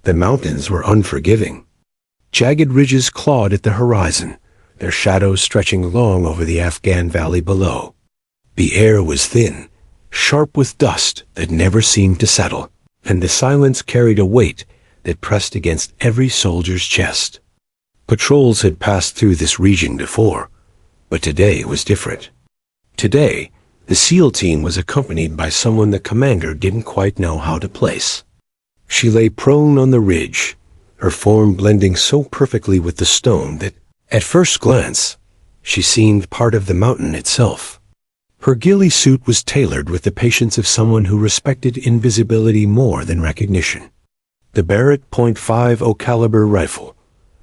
The mountains were unforgiving. Jagged ridges clawed at the horizon, their shadows stretching long over the Afghan valley below. The air was thin, sharp with dust that never seemed to settle, and the silence carried a weight that pressed against every soldier's chest. Patrols had passed through this region before, but today was different. Today, the SEAL team was accompanied by someone the commander didn't quite know how to place. She lay prone on the ridge, her form blending so perfectly with the stone that, at first glance, she seemed part of the mountain itself. Her ghillie suit was tailored with the patience of someone who respected invisibility more than recognition. The Barrett .50 caliber rifle,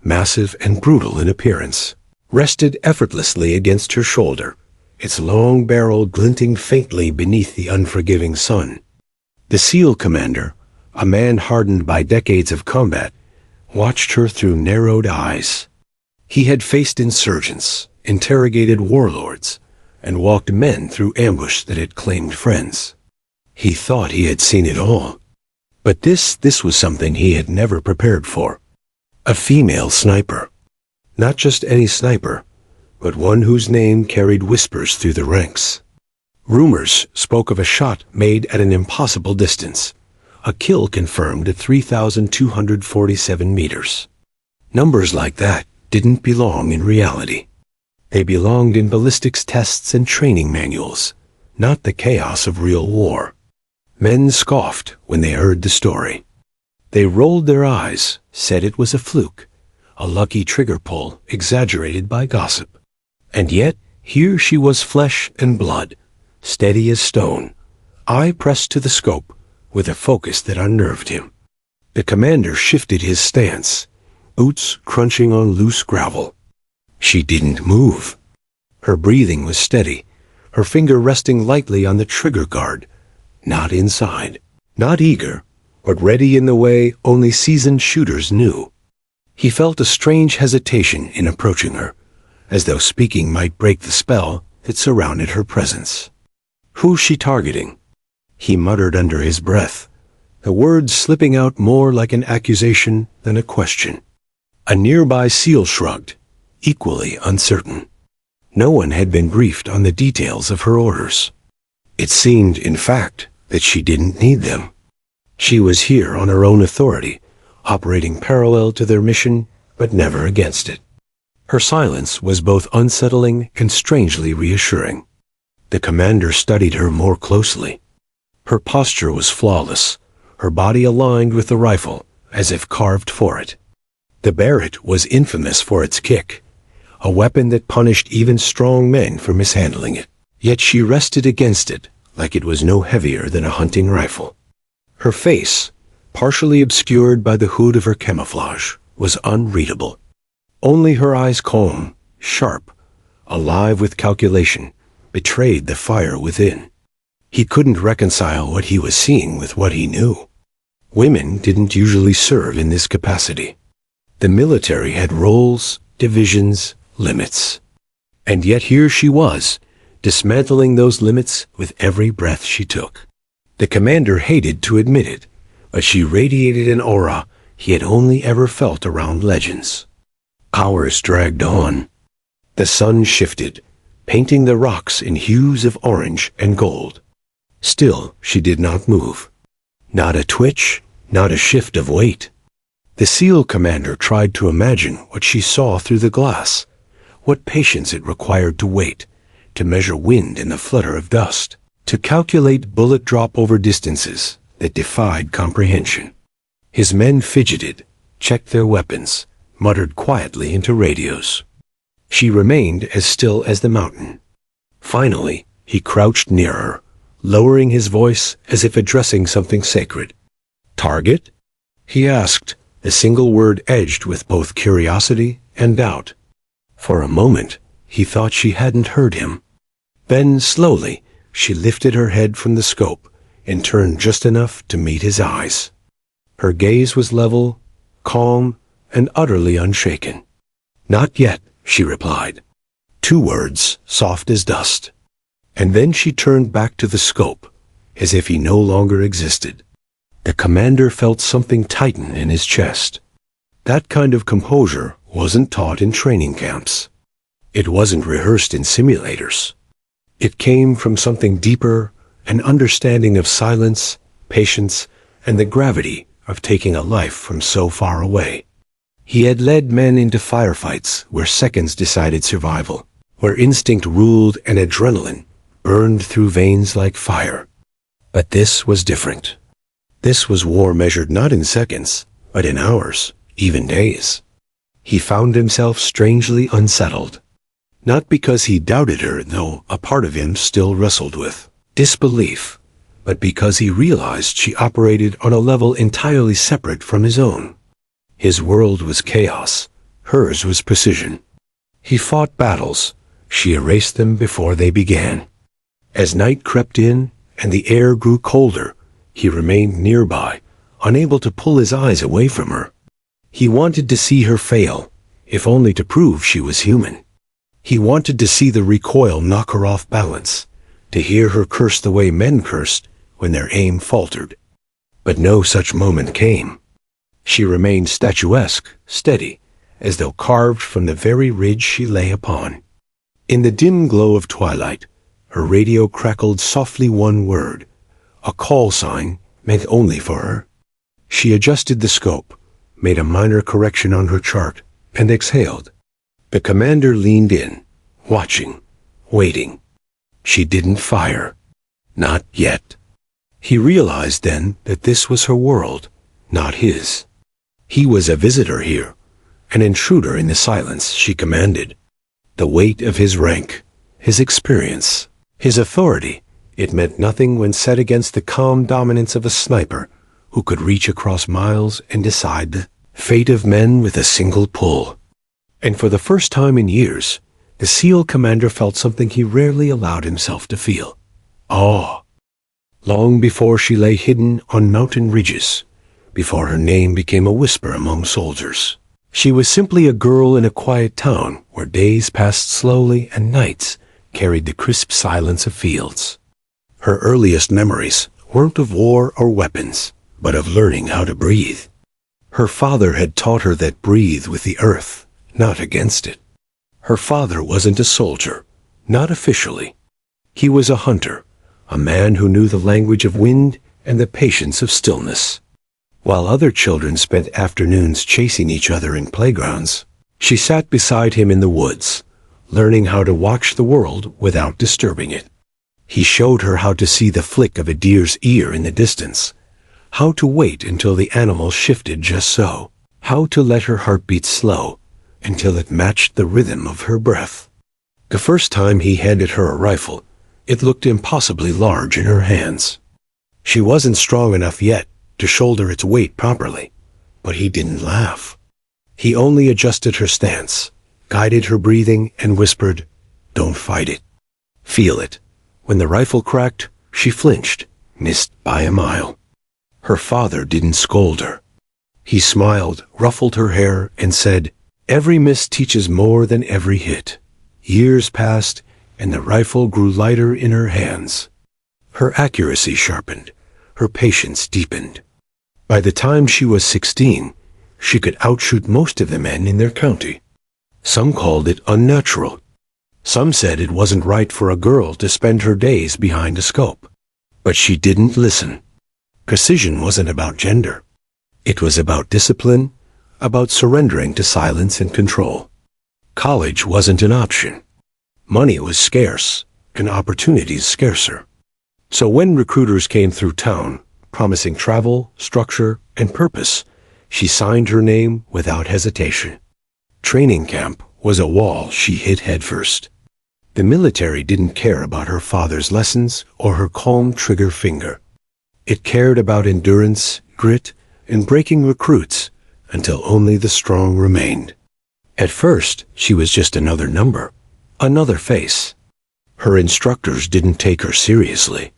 massive and brutal in appearance, rested effortlessly against her shoulder, its long barrel glinting faintly beneath the unforgiving sun. The SEAL commander, a man hardened by decades of combat, watched her through narrowed eyes. He had faced insurgents, interrogated warlords, and walked men through ambush that had claimed friends. He thought he had seen it all. But this was something he had never prepared for. A female sniper. Not just any sniper, but one whose name carried whispers through the ranks. Rumors spoke of a shot made at an impossible distance, a kill confirmed at 3,247 meters. Numbers like that didn't belong in reality. They belonged in ballistics tests and training manuals, not the chaos of real war. Men scoffed when they heard the story. They rolled their eyes, said it was a fluke, a lucky trigger pull exaggerated by gossip. And yet, here she was, flesh and blood, steady as stone, eye pressed to the scope, with a focus that unnerved him. The commander shifted his stance, boots crunching on loose gravel. She didn't move. Her breathing was steady, her finger resting lightly on the trigger guard, not inside, not eager, but ready in the way only seasoned shooters knew. He felt a strange hesitation in approaching her, as though speaking might break the spell that surrounded her presence. Who's she targeting? He muttered under his breath, the words slipping out more like an accusation than a question. A nearby SEAL shrugged, equally uncertain. No one had been briefed on the details of her orders. It seemed, in fact, that she didn't need them. She was here on her own authority, operating parallel to their mission, but never against it. Her silence was both unsettling and strangely reassuring. The commander studied her more closely. Her posture was flawless, her body aligned with the rifle, as if carved for it. The Barrett was infamous for its kick, a weapon that punished even strong men for mishandling it. Yet she rested against it like it was no heavier than a hunting rifle. Her face, partially obscured by the hood of her camouflage, was unreadable. Only her eyes, calm, sharp, alive with calculation, betrayed the fire within. He couldn't reconcile what he was seeing with what he knew. Women didn't usually serve in this capacity. The military had roles, divisions, limits. And yet here she was, dismantling those limits with every breath she took. The commander hated to admit it, but she radiated an aura he had only ever felt around legends. Hours dragged on. The sun shifted, painting the rocks in hues of orange and gold. Still, she did not move. Not a twitch, not a shift of weight. The SEAL commander tried to imagine what she saw through the glass, what patience it required to wait, to measure wind in the flutter of dust, to calculate bullet drop over distances that defied comprehension. His men fidgeted, checked their weapons, muttered quietly into radios. She remained as still as the mountain. Finally, he crouched near her, lowering his voice as if addressing something sacred. "Target?" he asked, a single word edged with both curiosity and doubt. For a moment, he thought she hadn't heard him. Then, slowly, she lifted her head from the scope and turned just enough to meet his eyes. Her gaze was level, calm, and utterly unshaken. "Not yet," she replied. 2 words, soft as dust. And then she turned back to the scope, as if he no longer existed. The commander felt something tighten in his chest. That kind of composure wasn't taught in training camps. It wasn't rehearsed in simulators. It came from something deeper, an understanding of silence, patience, and the gravity of taking a life from so far away. He had led men into firefights where seconds decided survival, where instinct ruled and adrenaline burned through veins like fire. But this was different. This was war measured not in seconds, but in hours, even days. He found himself strangely unsettled. Not because he doubted her, though a part of him still wrestled with disbelief, but because he realized she operated on a level entirely separate from his own. His world was chaos, hers was precision. He fought battles, she erased them before they began. As night crept in and the air grew colder, he remained nearby, unable to pull his eyes away from her. He wanted to see her fail, if only to prove she was human. He wanted to see the recoil knock her off balance, to hear her curse the way men cursed when their aim faltered. But no such moment came. She remained statuesque, steady, as though carved from the very ridge she lay upon. In the dim glow of twilight, her radio crackled softly one word, a call sign meant only for her. She adjusted the scope, made a minor correction on her chart, and exhaled. The commander leaned in, watching, waiting. She didn't fire. Not yet. He realized then that this was her world, not his. He was a visitor here, an intruder in the silence she commanded. The weight of his rank, his experience, his authority, it meant nothing when set against the calm dominance of a sniper who could reach across miles and decide the fate of men with a single pull. And for the first time in years, the SEAL commander felt something he rarely allowed himself to feel: awe. Long before she lay hidden on mountain ridges, before her name became a whisper among soldiers, she was simply a girl in a quiet town where days passed slowly and nights carried the crisp silence of fields. Her earliest memories weren't of war or weapons, but of learning how to breathe. Her father had taught her that breathe with the earth, not against it. Her father wasn't a soldier, not officially. He was a hunter, a man who knew the language of wind and the patience of stillness. While other children spent afternoons chasing each other in playgrounds, she sat beside him in the woods, learning how to watch the world without disturbing it. He showed her how to see the flick of a deer's ear in the distance, how to wait until the animal shifted just so, how to let her heart beat slow until it matched the rhythm of her breath. The first time he handed her a rifle, it looked impossibly large in her hands. She wasn't strong enough yet to shoulder its weight properly, but he didn't laugh. He only adjusted her stance, guided her breathing, and whispered, "Don't fight it. Feel it." When the rifle cracked, she flinched, missed by a mile. Her father didn't scold her. He smiled, ruffled her hair, and said, "Every miss teaches more than every hit." Years passed, and the rifle grew lighter in her hands. Her accuracy sharpened, her patience deepened. By the time she was 16, she could outshoot most of the men in their county. Some called it unnatural. Some said it wasn't right for a girl to spend her days behind a scope. But she didn't listen. Precision wasn't about gender. It was about discipline, about surrendering to silence and control. College wasn't an option. Money was scarce, and opportunities scarcer. So when recruiters came through town, promising travel, structure, and purpose, she signed her name without hesitation. Training camp was a wall she hit headfirst. The military didn't care about her father's lessons or her calm trigger finger. It cared about endurance, grit, and breaking recruits until only the strong remained. At first, she was just another number, another face. Her instructors didn't take her seriously.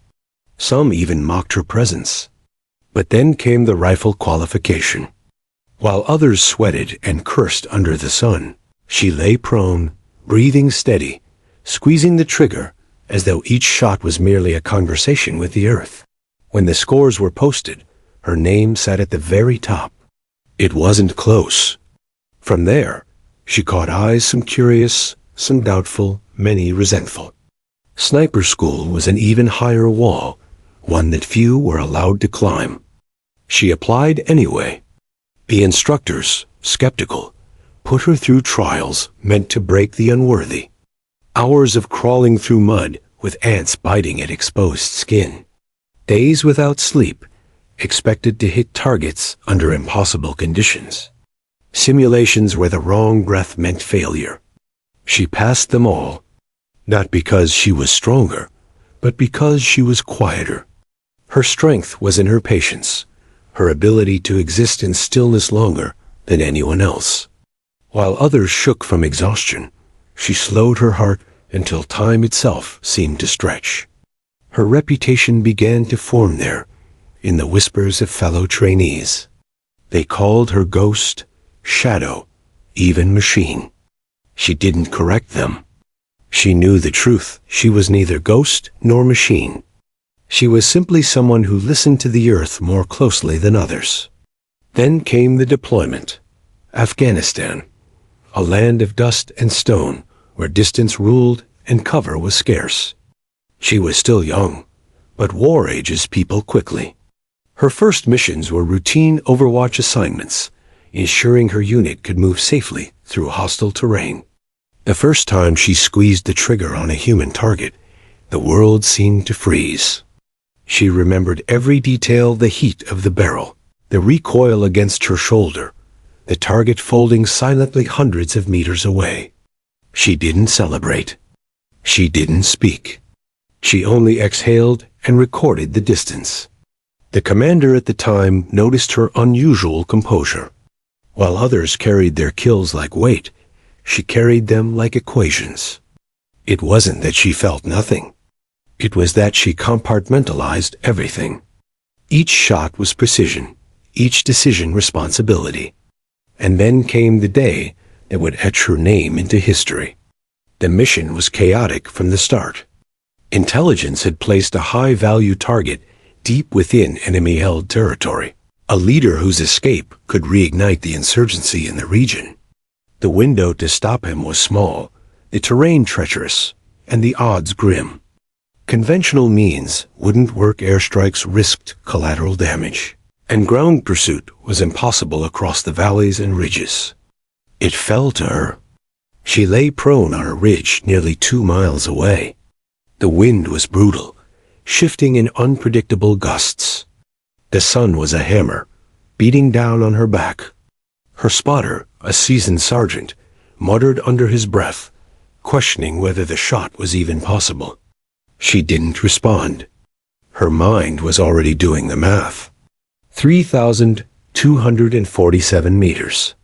Some even mocked her presence. But then came the rifle qualification. While others sweated and cursed under the sun, she lay prone, breathing steady, squeezing the trigger as though each shot was merely a conversation with the earth. When the scores were posted, Her name sat at the very top. It wasn't close. From there, she caught eyes, some curious, some doubtful, many resentful. Sniper School was an even higher wall, one that few were allowed to climb. She applied anyway. The instructors, skeptical, put her through trials meant to break the unworthy. Hours of crawling through mud with ants biting at exposed skin. Days without sleep, expected to hit targets under impossible conditions. Simulations where the wrong breath meant failure. She passed them all, not because she was stronger, but because she was quieter. Her strength was in her patience, her ability to exist in stillness longer than anyone else. While others shook from exhaustion, she slowed her heart until time itself seemed to stretch. Her reputation began to form there, in the whispers of fellow trainees. They called her ghost, shadow, even machine. She didn't correct them. She knew the truth. She was neither ghost nor machine. She was simply someone who listened to the earth more closely than others. Then came the deployment. Afghanistan, a land of dust and stone, where distance ruled and cover was scarce. She was still young, but war ages people quickly. Her first missions were routine overwatch assignments, ensuring her unit could move safely through hostile terrain. The first time she squeezed the trigger on a human target, the world seemed to freeze. She remembered every detail: the heat of the barrel, the recoil against her shoulder, the target folding silently hundreds of meters away. She didn't celebrate. She didn't speak. She only exhaled and recorded the distance. The commander at the time noticed her unusual composure. While others carried their kills like weight, she carried them like equations. It wasn't that she felt nothing. It was that she compartmentalized everything. Each shot was precision, each decision responsibility. And then came the day that would etch her name into history. The mission was chaotic from the start. Intelligence had placed a high-value target deep within enemy-held territory, a leader whose escape could reignite the insurgency in the region. The window to stop him was small, the terrain treacherous, and the odds grim. Conventional means wouldn't work. Airstrikes risked collateral damage, and ground pursuit was impossible across the valleys and ridges. It fell to her. She lay prone on a ridge nearly 2 miles away. The wind was brutal, shifting in unpredictable gusts. The sun was a hammer, beating down on her back. Her spotter, a seasoned sergeant, muttered under his breath, questioning whether the shot was even possible. She didn't respond. Her mind was already doing the math. 3,247 meters.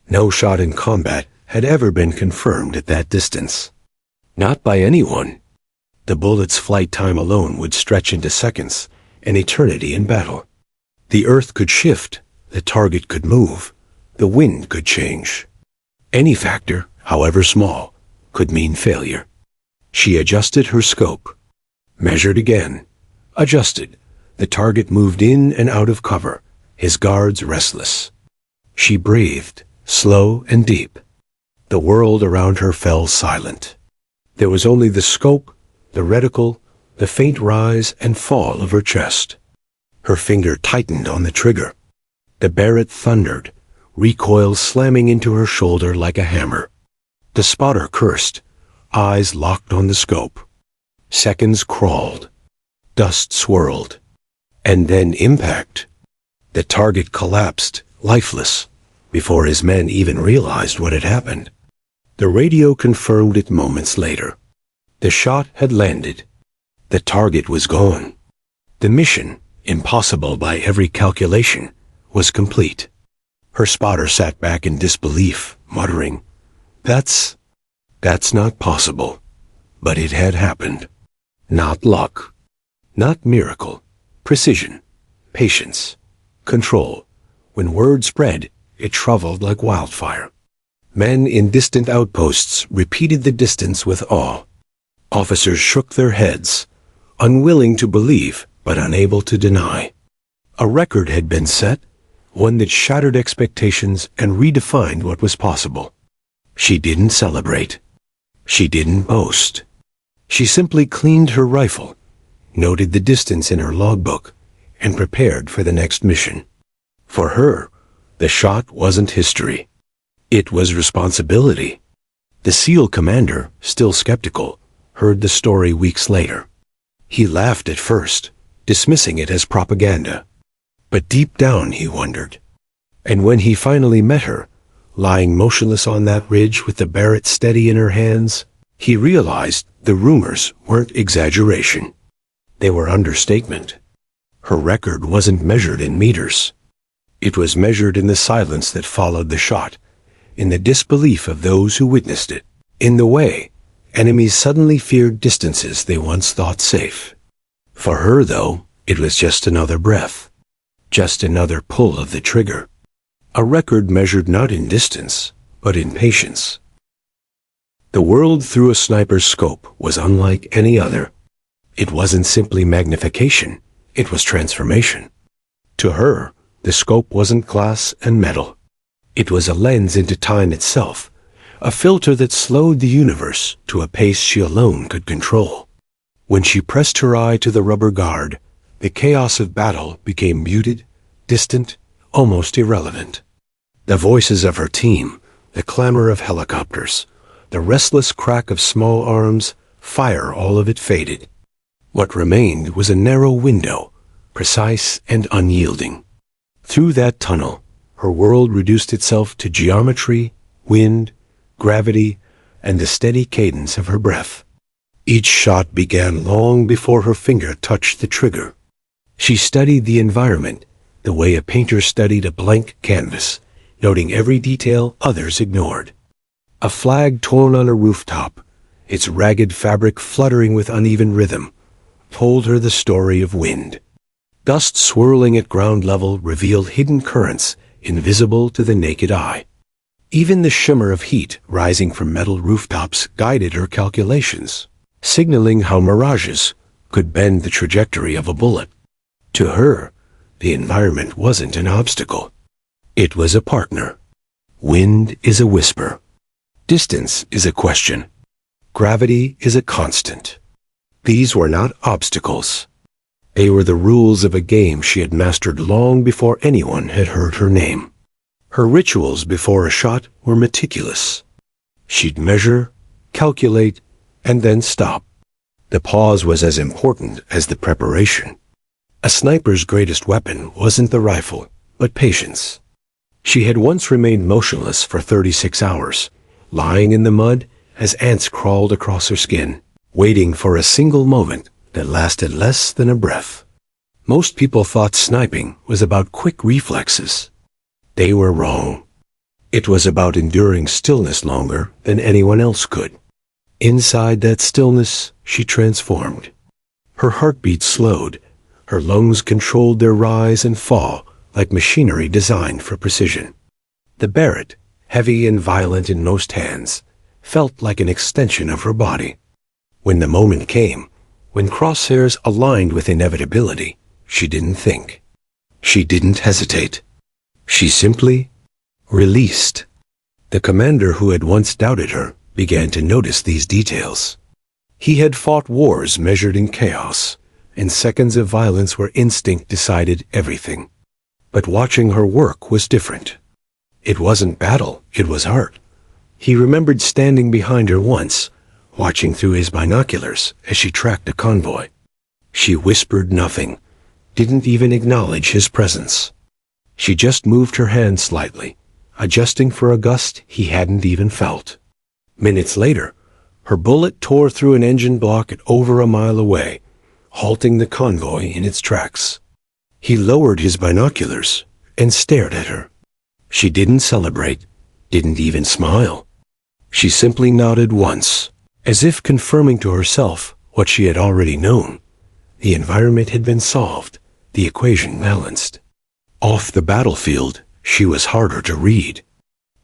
No shot in combat had ever been confirmed at that distance. Not by anyone. The bullet's flight time alone would stretch into seconds, an eternity in battle. The earth could shift, the target could move, the wind could change. Any factor, however small, could mean failure. She adjusted her scope, measured again, adjusted. The target moved in and out of cover, his guards restless. She breathed, slow and deep. The world around her fell silent. There was only the scope, the reticle, the faint rise and fall of her chest. Her finger tightened on the trigger. The Barrett thundered, recoil slamming into her shoulder like a hammer. The spotter cursed, eyes locked on the scope. Seconds crawled. Dust swirled. And then impact. The target collapsed, lifeless, before his men even realized what had happened. The radio confirmed it moments later. The shot had landed. The target was gone. The mission, impossible by every calculation, was complete. Her spotter sat back in disbelief, muttering, That's not possible." But it had happened. Not luck. Not miracle. Precision. Patience. Control. When word spread, it traveled like wildfire. Men in distant outposts repeated the distance with awe. Officers shook their heads, unwilling to believe but unable to deny. A record had been set, one that shattered expectations and redefined what was possible. She didn't celebrate. She didn't boast. She simply cleaned her rifle, noted the distance in her logbook, and prepared for the next mission. For her, the shot wasn't history. It was responsibility. The SEAL commander, still skeptical, heard the story weeks later. He laughed at first, dismissing it as propaganda. But deep down he wondered. And when he finally met her, lying motionless on that ridge with the Barrett steady in her hands, he realized the rumors weren't exaggeration. They were understatement. Her record wasn't measured in meters. It was measured in the silence that followed the shot, in the disbelief of those who witnessed it, in the way enemies suddenly feared distances they once thought safe. For her, though, it was just another breath, just another pull of the trigger. A record measured not in distance, but in patience. The world through a sniper's scope was unlike any other. It wasn't simply magnification, it was transformation. To her, the scope wasn't glass and metal. It was a lens into time itself, a filter that slowed the universe to a pace she alone could control. When she pressed her eye to the rubber guard, the chaos of battle became muted, distant, almost irrelevant. The voices of her team, the clamor of helicopters, the restless crack of small arms, fire, all of it faded. What remained was a narrow window, precise and unyielding. Through that tunnel, her world reduced itself to geometry, wind, gravity, and the steady cadence of her breath. Each shot began long before her finger touched the trigger. She studied the environment the way a painter studied a blank canvas, noting every detail others ignored. A flag torn on a rooftop, its ragged fabric fluttering with uneven rhythm, told her the story of wind. Dust swirling at ground level revealed hidden currents invisible to the naked eye. Even the shimmer of heat rising from metal rooftops guided her calculations, signaling how mirages could bend the trajectory of a bullet. To her, the environment wasn't an obstacle. It was a partner. Wind is a whisper. Distance is a question. Gravity is a constant. These were not obstacles. They were the rules of a game she had mastered long before anyone had heard her name. Her rituals before a shot were meticulous. She'd measure, calculate, and then stop. The pause was as important as the preparation. A sniper's greatest weapon wasn't the rifle, but patience. She had once remained motionless for 36 hours, lying in the mud as ants crawled across her skin, waiting for a single moment that lasted less than a breath. Most people thought sniping was about quick reflexes. They were wrong. It was about enduring stillness longer than anyone else could. Inside that stillness, she transformed. Her heartbeat slowed. Her lungs controlled their rise and fall like machinery designed for precision. The Barrett, heavy and violent in most hands, felt like an extension of her body. When the moment came, when crosshairs aligned with inevitability, she didn't think. She didn't hesitate. She simply released. The commander who had once doubted her began to notice these details. He had fought wars measured in chaos, and seconds of violence where instinct decided everything. But watching her work was different. It wasn't battle, it was art. He remembered standing behind her once, watching through his binoculars as she tracked a convoy. She whispered nothing, didn't even acknowledge his presence. She just moved her hand slightly, adjusting for a gust he hadn't even felt. Minutes later, her bullet tore through an engine block at over a mile away, halting the convoy in its tracks. He lowered his binoculars and stared at her. She didn't celebrate, didn't even smile. She simply nodded once, as if confirming to herself what she had already known. The environment had been solved, the equation balanced. Off the battlefield, she was harder to read.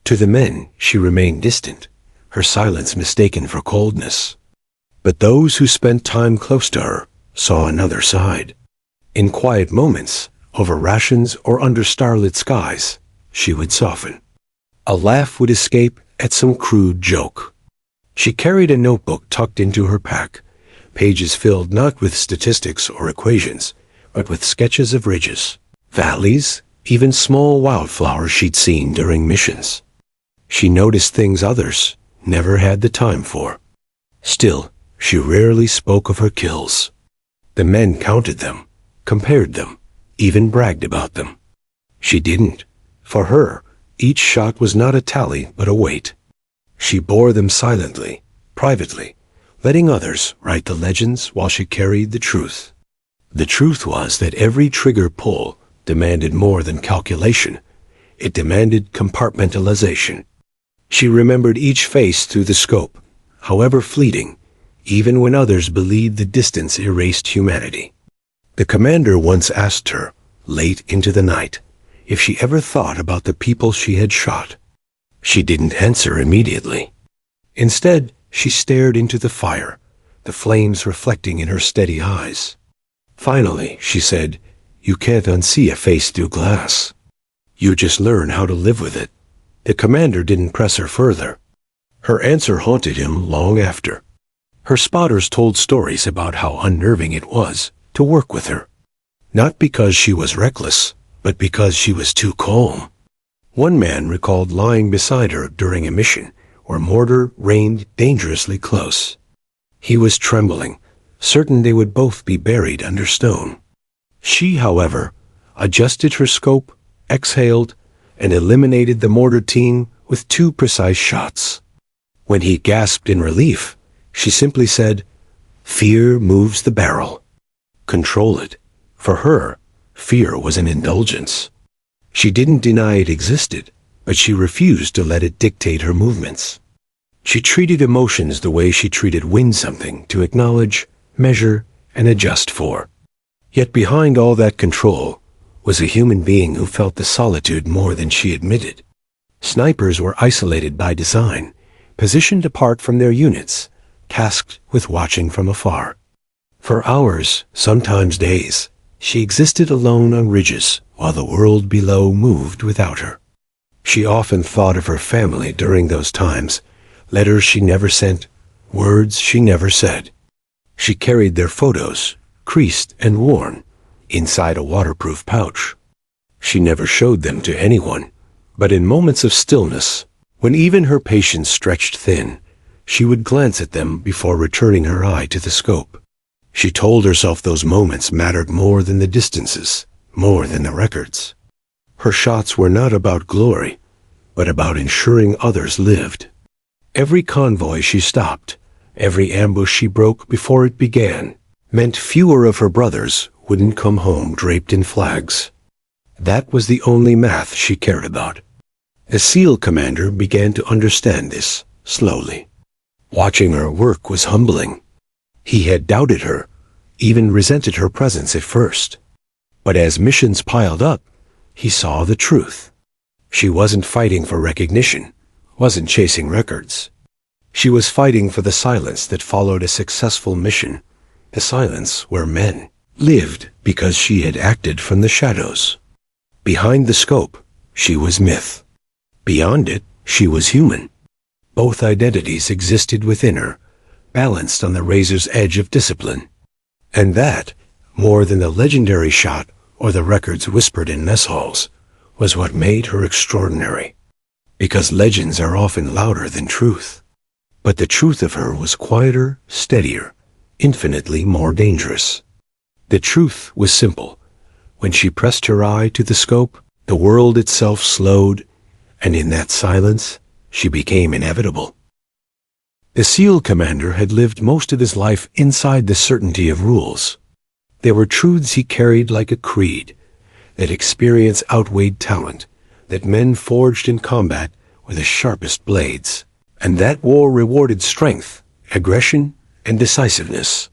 To the men, she remained distant, her silence mistaken for coldness. But those who spent time close to her saw another side. In quiet moments, over rations or under starlit skies, she would soften. A laugh would escape at some crude joke. She carried a notebook tucked into her pack, pages filled not with statistics or equations, but with sketches of ridges, valleys, even small wildflowers she'd seen during missions. She noticed things others never had the time for. Still, she rarely spoke of her kills. The men counted them, compared them, even bragged about them. She didn't. For her, each shot was not a tally but a weight. She bore them silently, privately, letting others write the legends while she carried the truth. The truth was that every trigger pull demanded more than calculation. It demanded compartmentalization. She remembered each face through the scope, however fleeting, even when others believed the distance erased humanity. The commander once asked her, late into the night, if she ever thought about the people she had shot. She didn't answer immediately. Instead, she stared into the fire, the flames reflecting in her steady eyes. Finally, she said, "You can't unsee a face through glass. You just learn how to live with it." The commander didn't press her further. Her answer haunted him long after. Her spotters told stories about how unnerving it was to work with her. Not because she was reckless, but because she was too calm. One man recalled lying beside her during a mission where mortar rained dangerously close. He was trembling, certain they would both be buried under stone. She, however, adjusted her scope, exhaled, and eliminated the mortar team with 2 precise shots. When he gasped in relief, she simply said, "Fear moves the barrel. Control it." For her, fear was an indulgence. She didn't deny it existed, but she refused to let it dictate her movements. She treated emotions the way she treated win something to acknowledge, measure, and adjust for. Yet behind all that control was a human being who felt the solitude more than she admitted. Snipers were isolated by design, positioned apart from their units, tasked with watching from afar. For hours, sometimes days, she existed alone on ridges while the world below moved without her. She often thought of her family during those times, letters she never sent, words she never said. She carried their photos, creased and worn, inside a waterproof pouch. She never showed them to anyone, but in moments of stillness, when even her patience stretched thin, she would glance at them before returning her eye to the scope. She told herself those moments mattered more than the distances, more than the records. Her shots were not about glory, but about ensuring others lived. Every convoy she stopped, every ambush she broke before it began, meant fewer of her brothers wouldn't come home draped in flags. That was the only math she cared about. The SEAL commander began to understand this, slowly. Watching her work was humbling. He had doubted her, even resented her presence at first. But as missions piled up, he saw the truth. She wasn't fighting for recognition, wasn't chasing records. She was fighting for the silence that followed a successful mission, the silence where men lived because she had acted from the shadows. Behind the scope, she was myth. Beyond it, she was human. Both identities existed within her, balanced on the razor's edge of discipline. And that, more than the legendary shot or the records whispered in mess halls, was what made her extraordinary. Because legends are often louder than truth. But the truth of her was quieter, steadier, infinitely more dangerous. The truth was simple. When she pressed her eye to the scope, the world itself slowed, and in that silence, she became inevitable. The SEAL commander had lived most of his life inside the certainty of rules. There were truths he carried like a creed, that experience outweighed talent, that men forged in combat were the sharpest blades, and that war rewarded strength, aggression, and decisiveness.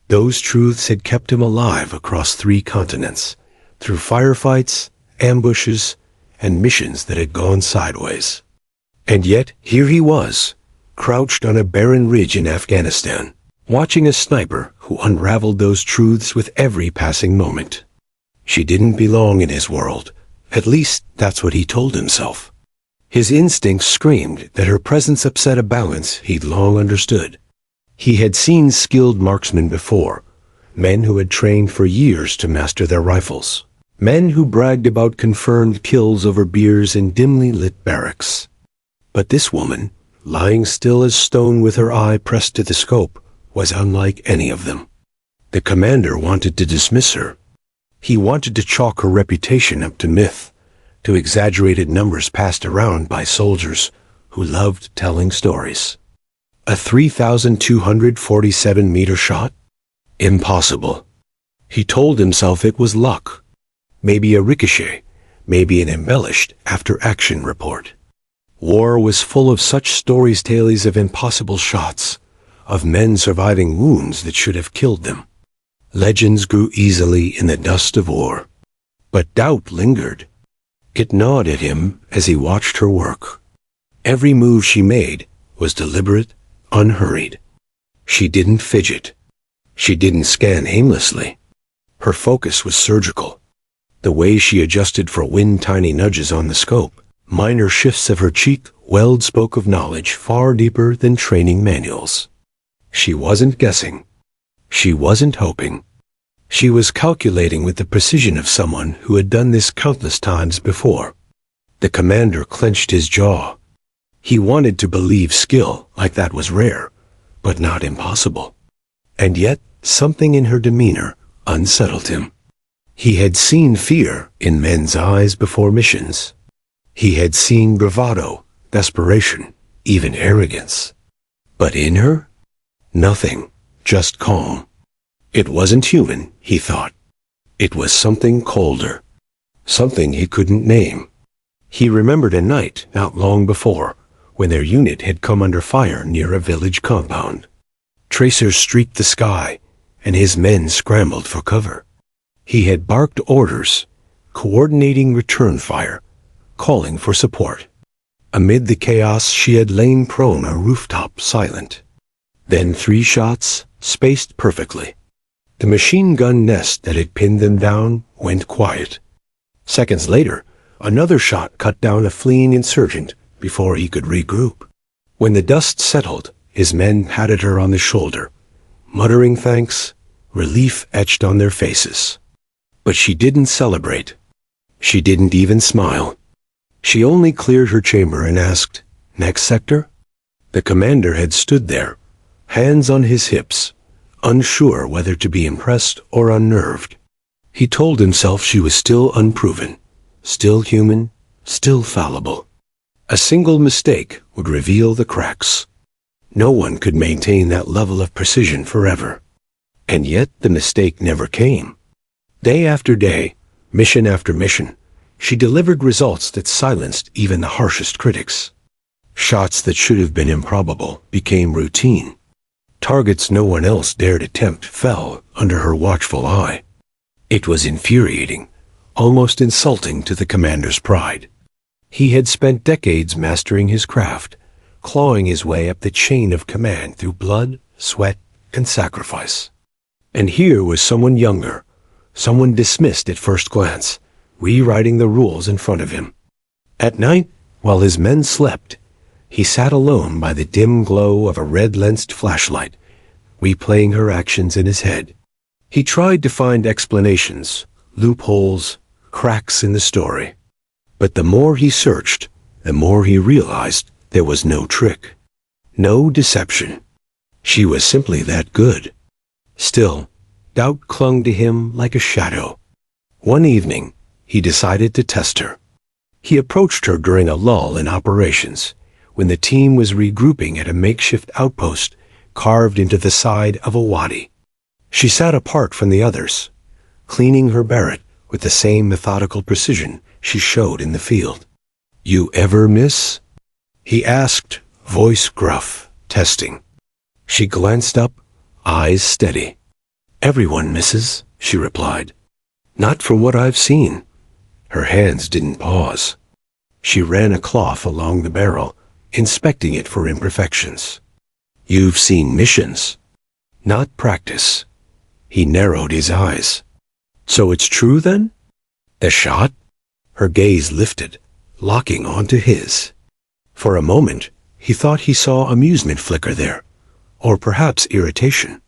Those truths had kept him alive across 3 continents, through firefights, ambushes, and missions that had gone sideways. And yet, here he was, crouched on a barren ridge in Afghanistan, watching a sniper who unraveled those truths with every passing moment. She didn't belong in his world. At least, that's what he told himself. His instincts screamed that her presence upset a balance he'd long understood. He had seen skilled marksmen before, men who had trained for years to master their rifles, men who bragged about confirmed kills over beers in dimly lit barracks. But this woman, lying still as stone with her eye pressed to the scope, was unlike any of them. The commander wanted to dismiss her. He wanted to chalk her reputation up to myth, to exaggerated numbers passed around by soldiers who loved telling stories. A 3,247-meter shot? Impossible. He told himself it was luck. Maybe a ricochet, maybe an embellished after-action report. War was full of such stories, tales of impossible shots, of men surviving wounds that should have killed them. Legends grew easily in the dust of war. But doubt lingered. It gnawed at him as he watched her work. Every move she made was deliberate, unhurried. She didn't fidget. She didn't scan aimlessly. Her focus was surgical. The way she adjusted for wind, tiny nudges on the scope, minor shifts of her cheek, weld spoke of knowledge far deeper than training manuals. She wasn't guessing. She wasn't hoping. She was calculating with the precision of someone who had done this countless times before. The commander clenched his jaw. He wanted to believe skill like that was rare, but not impossible. And yet, something in her demeanor unsettled him. He had seen fear in men's eyes before missions. He had seen bravado, desperation, even arrogance. But in her? Nothing, just calm. It wasn't human, he thought. It was something colder, something he couldn't name. He remembered a night not long before, when their unit had come under fire near a village compound. Tracers streaked the sky, and his men scrambled for cover. He had barked orders, coordinating return fire, calling for support. Amid the chaos, she had lain prone on a rooftop, silent. Then 3 shots, spaced perfectly. The machine gun nest that had pinned them down went quiet. Seconds later, another shot cut down a fleeing insurgent before he could regroup. When the dust settled, his men patted her on the shoulder, muttering thanks, relief etched on their faces. But she didn't celebrate. She didn't even smile. She only cleared her chamber and asked, "Next sector?" The commander had stood there, hands on his hips, unsure whether to be impressed or unnerved. He told himself she was still unproven, still human, still fallible. A single mistake would reveal the cracks. No one could maintain that level of precision forever. And yet the mistake never came. Day after day, mission after mission, she delivered results that silenced even the harshest critics. Shots that should have been improbable became routine. Targets no one else dared attempt fell under her watchful eye. It was infuriating, almost insulting to the commander's pride. He had spent decades mastering his craft, clawing his way up the chain of command through blood, sweat, and sacrifice. And here was someone younger, someone dismissed at first glance, rewriting the rules in front of him. At night, while his men slept, he sat alone by the dim glow of a red-lensed flashlight, replaying her actions in his head. He tried to find explanations, loopholes, cracks in the story. But the more he searched, the more he realized there was no trick, no deception. She was simply that good. Still, doubt clung to him like a shadow. One evening, he decided to test her. He approached her during a lull in operations, when the team was regrouping at a makeshift outpost carved into the side of a wadi. She sat apart from the others, cleaning her Barrett with the same methodical precision she showed in the field. "You ever miss?" he asked, voice gruff, testing. She glanced up, eyes steady. "Everyone misses," she replied. "Not from what I've seen." Her hands didn't pause. She ran a cloth along the barrel, inspecting it for imperfections. "You've seen missions, not practice." He narrowed his eyes. "So it's true then?" The shot? Her gaze lifted, locking onto his. For a moment, he thought he saw amusement flicker there, or perhaps irritation.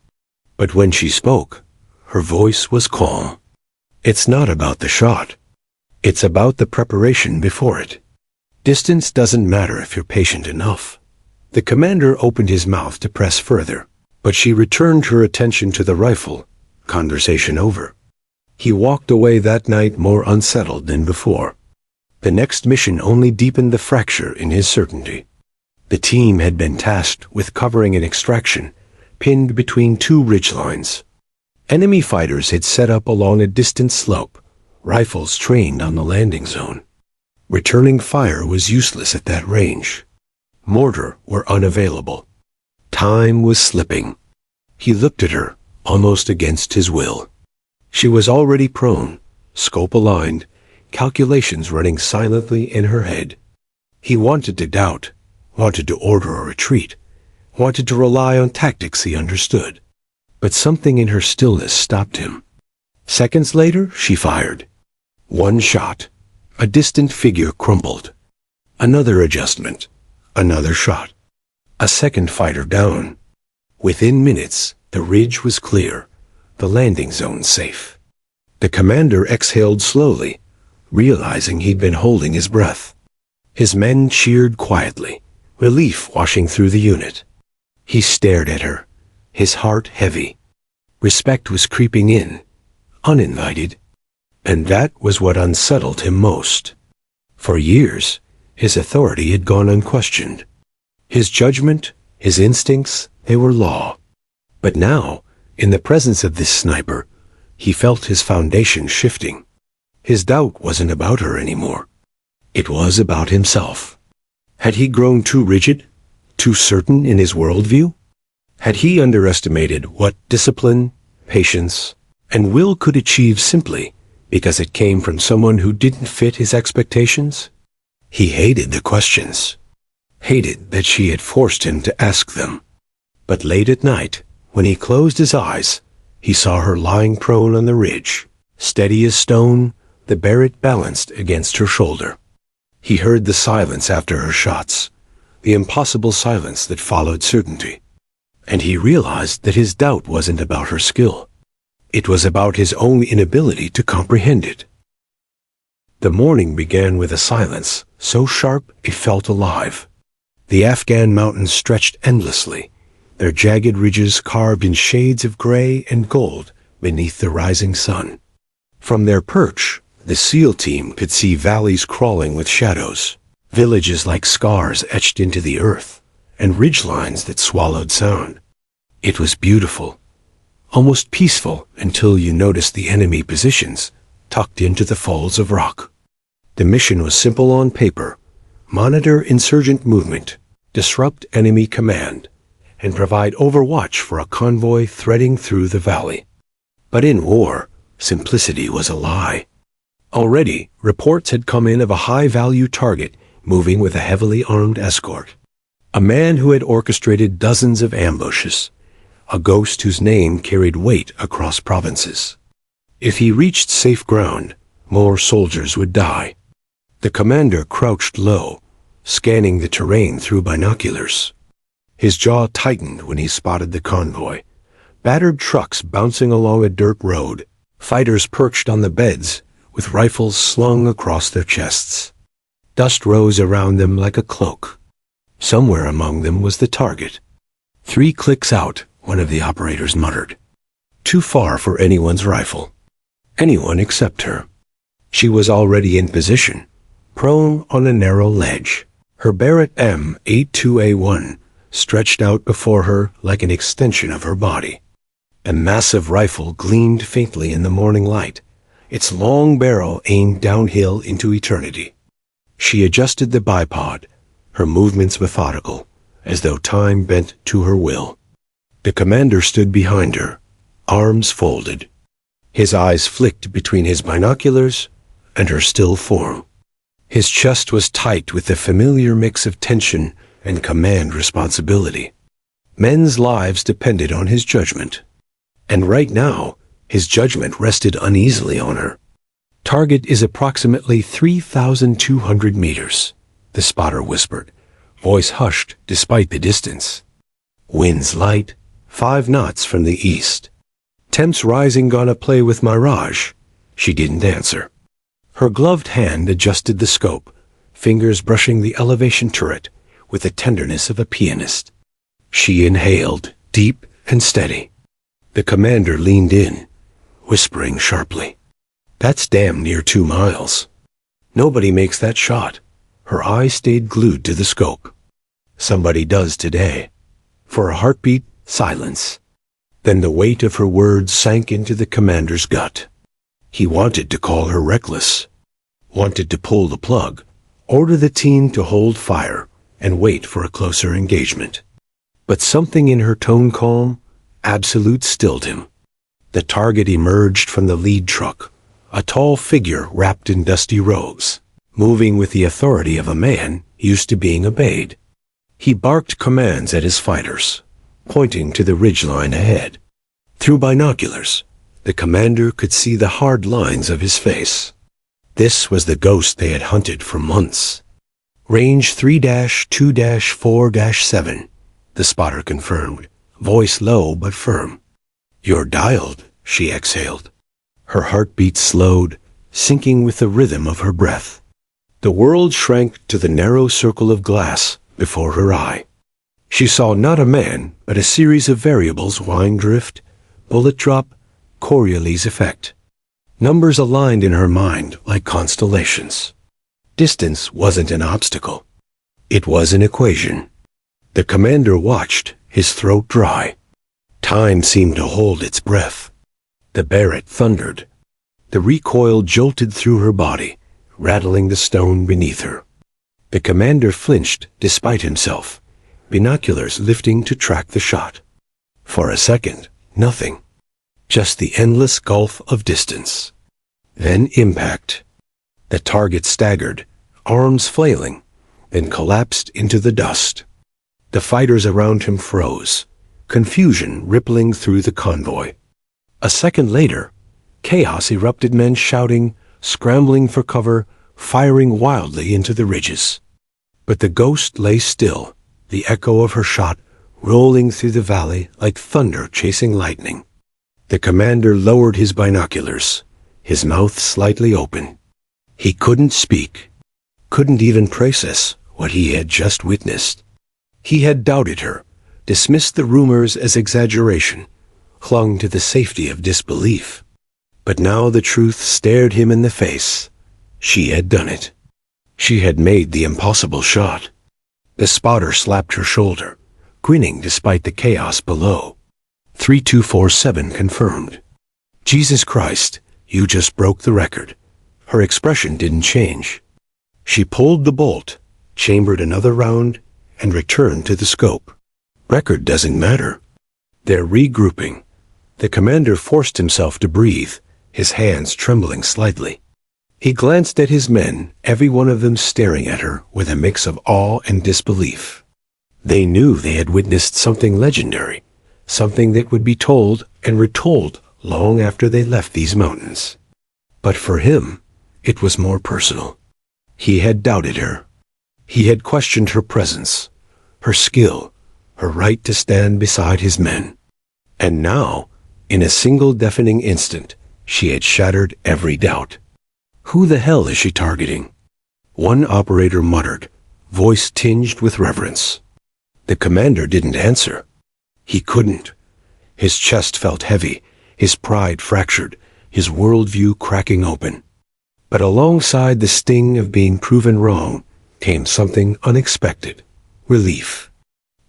But when she spoke, her voice was calm. It's not about the shot. It's about the preparation before it. Distance doesn't matter if you're patient enough. The commander opened his mouth to press further, but she returned her attention to the rifle, conversation over. He walked away that night more unsettled than before. The next mission only deepened the fracture in his certainty. The team had been tasked with covering an extraction, pinned between two ridgelines. Enemy fighters had set up along a distant slope, rifles trained on the landing zone. Returning fire was useless at that range. Mortar were unavailable. Time was slipping. He looked at her, almost against his will. She was already prone, scope aligned, calculations running silently in her head. He wanted to doubt, wanted to order a retreat, wanted to rely on tactics he understood. But something in her stillness stopped him. Seconds later, she fired. One shot. A distant figure crumpled. Another adjustment. Another shot. A second fighter down. Within minutes, the ridge was clear, the landing zone safe. The commander exhaled slowly, realizing he'd been holding his breath. His men cheered quietly, relief washing through the unit. He stared at her, his heart heavy. Respect was creeping in, uninvited. And that was what unsettled him most. For years, his authority had gone unquestioned. His judgment, his instincts, they were law. But now, in the presence of this sniper, he felt his foundation shifting. His doubt wasn't about her anymore. It was about himself. Had he grown too rigid, too certain in his worldview? Had he underestimated what discipline, patience, and will could achieve simply because it came from someone who didn't fit his expectations? He hated the questions, hated that she had forced him to ask them. But late at night, when he closed his eyes, he saw her lying prone on the ridge, steady as stone, the Barrett balanced against her shoulder. He heard the silence after her shots, the impossible silence that followed certainty. And he realized that his doubt wasn't about her skill. It was about his own inability to comprehend it. The morning began with a silence so sharp it felt alive. The Afghan mountains stretched endlessly, their jagged ridges carved in shades of gray and gold beneath the rising sun. From their perch, the SEAL team could see valleys crawling with shadows, villages like scars etched into the earth, and ridgelines that swallowed sound. It was beautiful, almost peaceful until you noticed the enemy positions tucked into the folds of rock. The mission was simple on paper: monitor insurgent movement, disrupt enemy command, and provide overwatch for a convoy threading through the valley. But in war, simplicity was a lie. Already, reports had come in of a high-value target moving with a heavily armed escort. A man who had orchestrated dozens of ambushes. A ghost whose name carried weight across provinces. If he reached safe ground, more soldiers would die. The commander crouched low, scanning the terrain through binoculars. His jaw tightened when he spotted the convoy. Battered trucks bouncing along a dirt road, fighters perched on the beds, with rifles slung across their chests. Dust rose around them like a cloak. Somewhere among them was the target. 3 clicks out, one of the operators muttered. Too far for anyone's rifle. Anyone except her. She was already in position, prone on a narrow ledge. Her Barrett M82A1 stretched out before her like an extension of her body. A massive rifle gleamed faintly in the morning light, its long barrel aimed downhill into eternity. She adjusted the bipod, her movements methodical, as though time bent to her will. The commander stood behind her, arms folded. His eyes flicked between his binoculars and her still form. His chest was tight with the familiar mix of tension and command responsibility. Men's lives depended on his judgment. And right now, his judgment rested uneasily on her. Target is approximately 3,200 meters, the spotter whispered, voice hushed despite the distance. Winds light, 5 knots from the east. Temps rising, gonna play with mirage. She didn't answer. Her gloved hand adjusted the scope, fingers brushing the elevation turret with the tenderness of a pianist. She inhaled, deep and steady. The commander leaned in, whispering sharply. That's damn near 2 miles. Nobody makes that shot. Her eyes stayed glued to the scope. Somebody does today. For a heartbeat, silence. Then the weight of her words sank into the commander's gut. He wanted to call her reckless, wanted to pull the plug, order the team to hold fire, and wait for a closer engagement. But something in her tone calm, absolute, stilled him. The target emerged from the lead truck, a tall figure wrapped in dusty robes, moving with the authority of a man used to being obeyed. He barked commands at his fighters, pointing to the ridgeline ahead. Through binoculars, the commander could see the hard lines of his face. This was the ghost they had hunted for months. Range 3-2-4-7, the spotter confirmed, voice low but firm. You're dialed, she exhaled. Her heartbeat slowed, syncing with the rhythm of her breath. The world shrank to the narrow circle of glass before her eye. She saw not a man, but a series of variables: wind drift, bullet drop, Coriolis effect. Numbers aligned in her mind like constellations. Distance wasn't an obstacle. It was an equation. The commander watched, his throat dry. Time seemed to hold its breath. The Barrett thundered. The recoil jolted through her body, rattling the stone beneath her. The commander flinched despite himself, binoculars lifting to track the shot. For a second, nothing. Just the endless gulf of distance. Then impact. The target staggered, arms flailing, then collapsed into the dust. The fighters around him froze, confusion rippling through the convoy. A second later, chaos erupted, men shouting, scrambling for cover, firing wildly into the ridges. But the ghost lay still, the echo of her shot rolling through the valley like thunder chasing lightning. The commander lowered his binoculars, his mouth slightly open. He couldn't speak, couldn't even process what he had just witnessed. He had doubted her, dismissed the rumors as exaggeration, clung to the safety of disbelief. But now the truth stared him in the face. She had done it. She had made the impossible shot. The spotter slapped her shoulder, grinning despite the chaos below. 3247 confirmed. Jesus Christ, you just broke the record. Her expression didn't change. She pulled the bolt, chambered another round, and returned to the scope. Record doesn't matter. They're regrouping. The commander forced himself to breathe, his hands trembling slightly. He glanced at his men, every one of them staring at her with a mix of awe and disbelief. They knew they had witnessed something legendary, something that would be told and retold long after they left these mountains. But for him, it was more personal. He had doubted her. He had questioned her presence, her skill, her right to stand beside his men. And now, in a single deafening instant, she had shattered every doubt. Who the hell is she targeting? One operator muttered, voice tinged with reverence. The commander didn't answer. He couldn't. His chest felt heavy, his pride fractured, his worldview cracking open. But alongside the sting of being proven wrong came something unexpected. Relief.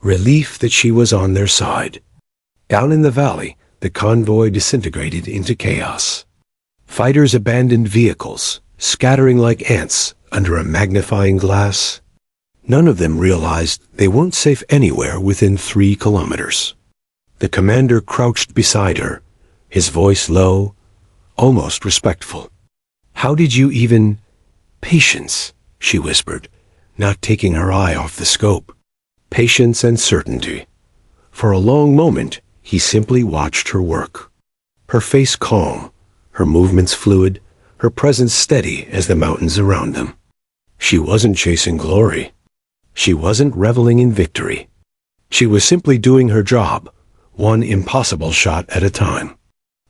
Relief that she was on their side. Down in the valley, the convoy disintegrated into chaos. Fighters abandoned vehicles, scattering like ants under a magnifying glass. None of them realized they weren't safe anywhere within 3 kilometers. The commander crouched beside her, his voice low, almost respectful. How did you even... Patience, she whispered, not taking her eye off the scope. Patience and certainty. For a long moment, he simply watched her work. Her face calm, her movements fluid, her presence steady as the mountains around them. She wasn't chasing glory. She wasn't reveling in victory. She was simply doing her job, one impossible shot at a time.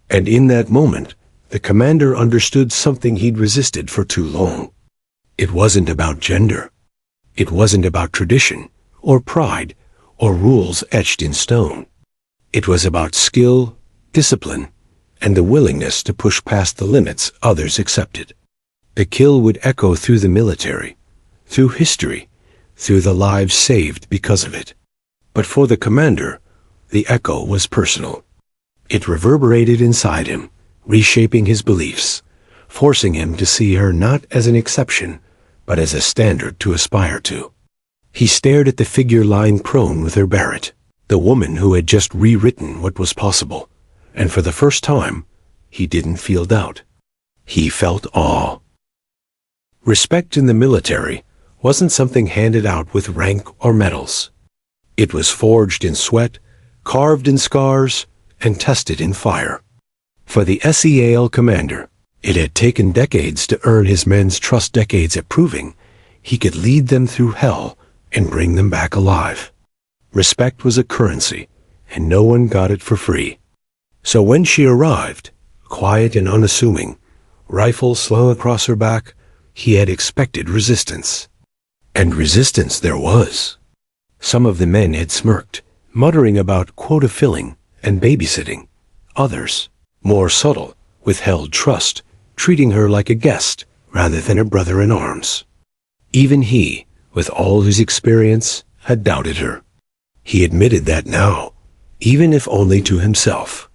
And in that moment, the commander understood something he'd resisted for too long. It wasn't about gender. It wasn't about tradition, or pride, or rules etched in stone. It was about skill, discipline, and the willingness to push past the limits others accepted. The kill would echo through the military, through history, through the lives saved because of it. But for the commander, the echo was personal. It reverberated inside him, reshaping his beliefs, forcing him to see her not as an exception, but as a standard to aspire to. He stared at the figure lying prone with her Barrett, the woman who had just rewritten what was possible. And for the first time, he didn't feel doubt. He felt awe. Respect in the military wasn't something handed out with rank or medals. It was forged in sweat, carved in scars, and tested in fire. For the SEAL commander, it had taken decades to earn his men's trust, decades at proving he could lead them through hell and bring them back alive. Respect was a currency, and no one got it for free. So when she arrived, quiet and unassuming, rifle slung across her back, he had expected resistance. And resistance there was. Some of the men had smirked, muttering about quota filling and babysitting. Others, more subtle, withheld trust, treating her like a guest rather than a brother-in-arms. Even he, with all his experience, had doubted her. He admitted that now, even if only to himself.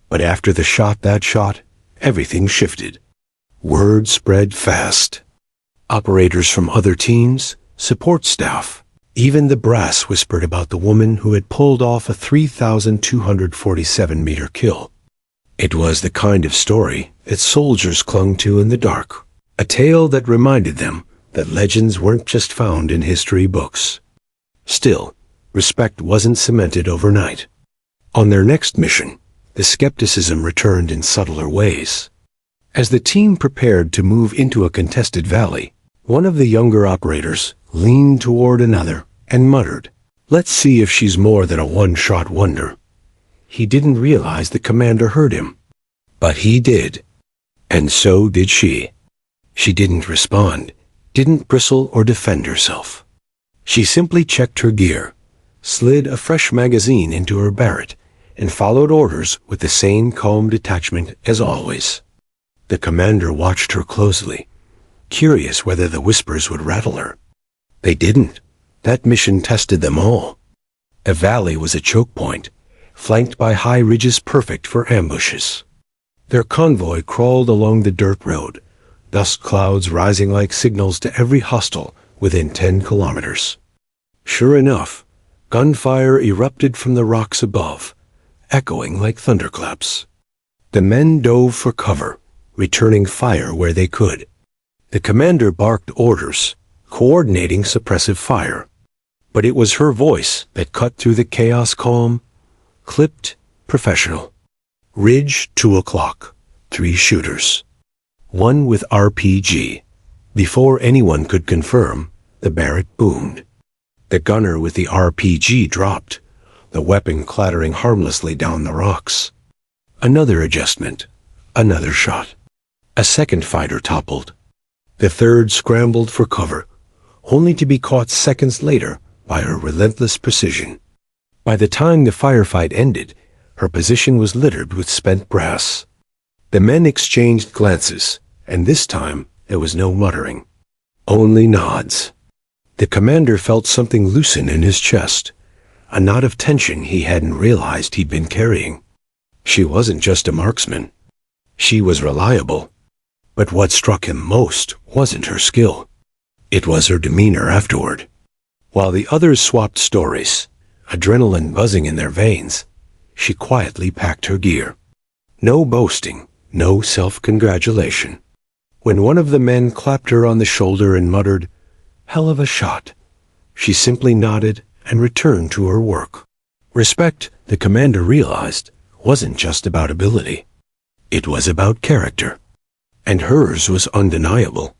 But after the that shot, everything shifted. Word spread fast. Operators from other teams, support staff, even the brass whispered about the woman who had pulled off a 3,247-meter kill. It was the kind of story that soldiers clung to in the dark, a tale that reminded them that legends weren't just found in history books. Still, respect wasn't cemented overnight. On their next mission, the skepticism returned in subtler ways. As the team prepared to move into a contested valley, one of the younger operators leaned toward another and muttered, "Let's see if she's more than a one-shot wonder." He didn't realize the commander heard him. But he did. And so did she. She didn't respond, didn't bristle or defend herself. She simply checked her gear, slid a fresh magazine into her Barrett, and followed orders with the same calm detachment as always. The commander watched her closely, curious whether the whispers would rattle her. They didn't. That mission tested them all. A valley was a choke point, flanked by high ridges perfect for ambushes. Their convoy crawled along the dirt road, dust clouds rising like signals to every hostile within 10 kilometers. Sure enough, gunfire erupted from the rocks above, echoing like thunderclaps. The men dove for cover, returning fire where they could. The commander barked orders, coordinating suppressive fire. But it was her voice that cut through the chaos calm, clipped, professional. Ridge, 2 o'clock, 3 shooters. One with RPG. Before anyone could confirm, the Barrett boomed. The gunner with the RPG dropped, the weapon clattering harmlessly down the rocks. Another adjustment, another shot. A second fighter toppled. The third scrambled for cover, only to be caught seconds later by her relentless precision. By the time the firefight ended, her position was littered with spent brass. The men exchanged glances, and this time there was no muttering, only nods. The commander felt something loosen in his chest, a knot of tension he hadn't realized he'd been carrying. She wasn't just a marksman. She was reliable. But what struck him most wasn't her skill. It was her demeanor afterward. While the others swapped stories, adrenaline buzzing in their veins, she quietly packed her gear. No boasting, no self-congratulation. When one of the men clapped her on the shoulder and muttered, "Hell of a shot," she simply nodded and returned to her work. Respect, the commander realized, wasn't just about ability. It was about character. and hers was undeniable.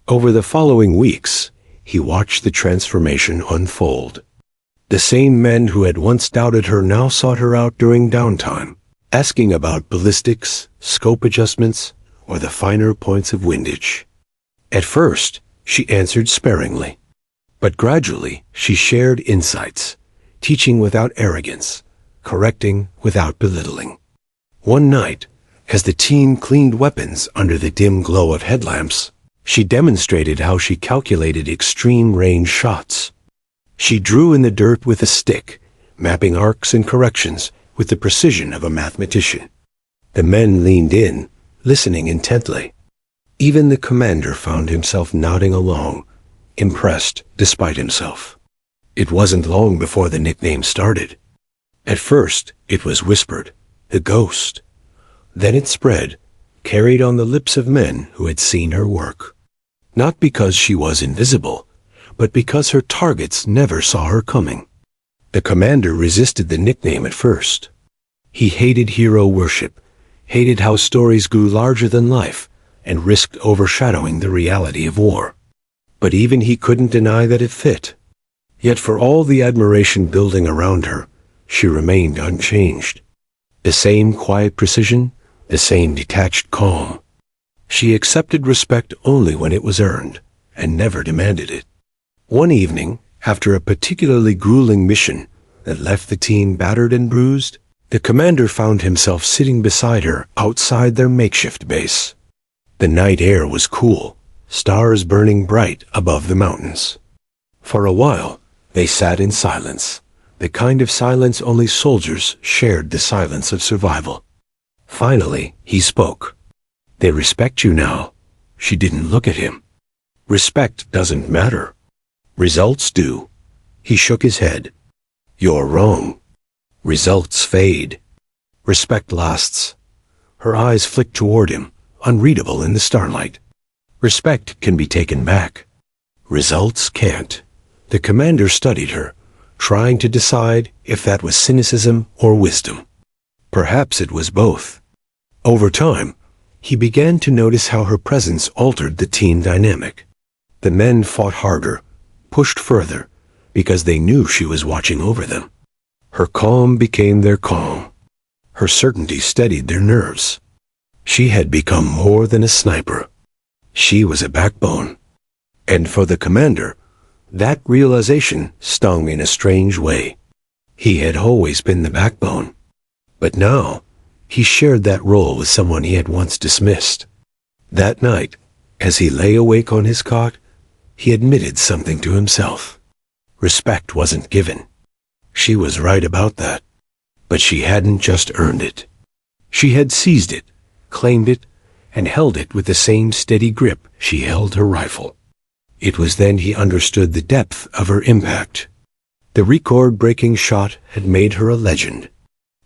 Over the following weeks, he watched the transformation unfold. The same men who had once doubted her now sought her out during downtime, asking about ballistics, scope adjustments, or the finer points of windage. At first, she answered sparingly, but gradually she shared insights, teaching without arrogance, correcting without belittling. One night, as the team cleaned weapons under the dim glow of headlamps, she demonstrated how she calculated extreme-range shots. She drew in the dirt with a stick, mapping arcs and corrections with the precision of a mathematician. The men leaned in, listening intently. Even the commander found himself nodding along, impressed despite himself. It wasn't long before the nickname started. At first, it was whispered, the ghost. Then it spread, carried on the lips of men who had seen her work. Not because she was invisible, but because her targets never saw her coming. The commander resisted the nickname at first. He hated hero worship, hated how stories grew larger than life, and risked overshadowing the reality of war. But even he couldn't deny that it fit. Yet for all the admiration building around her, she remained unchanged. The same quiet precision, the same detached calm. She accepted respect only when it was earned, and never demanded it. One evening, after a particularly grueling mission that left the team battered and bruised, the commander found himself sitting beside her outside their makeshift base. The night air was cool, stars burning bright above the mountains. For a while, they sat in silence, the kind of silence only soldiers shared, the silence of survival. Finally, he spoke. They respect you now. She didn't look at him. Respect doesn't matter. Results do. He shook his head. You're wrong. Results fade. Respect lasts. Her eyes flicked toward him, unreadable in the starlight. Respect can be taken back. Results can't. The commander studied her, trying to decide if that was cynicism or wisdom. Perhaps it was both. Over time, he began to notice how her presence altered the team dynamic. The men fought harder, pushed further, because they knew she was watching over them. Her calm became their calm. Her certainty steadied their nerves. She had become more than a sniper. She was a backbone. And for the commander, that realization stung in a strange way. He had always been the backbone. But now, he shared that role with someone he had once dismissed. That night, as he lay awake on his cot, he admitted something to himself. Respect wasn't given. She was right about that. But she hadn't just earned it. She had seized it, claimed it, and held it with the same steady grip she held her rifle. It was then he understood the depth of her impact. The record-breaking shot had made her a legend.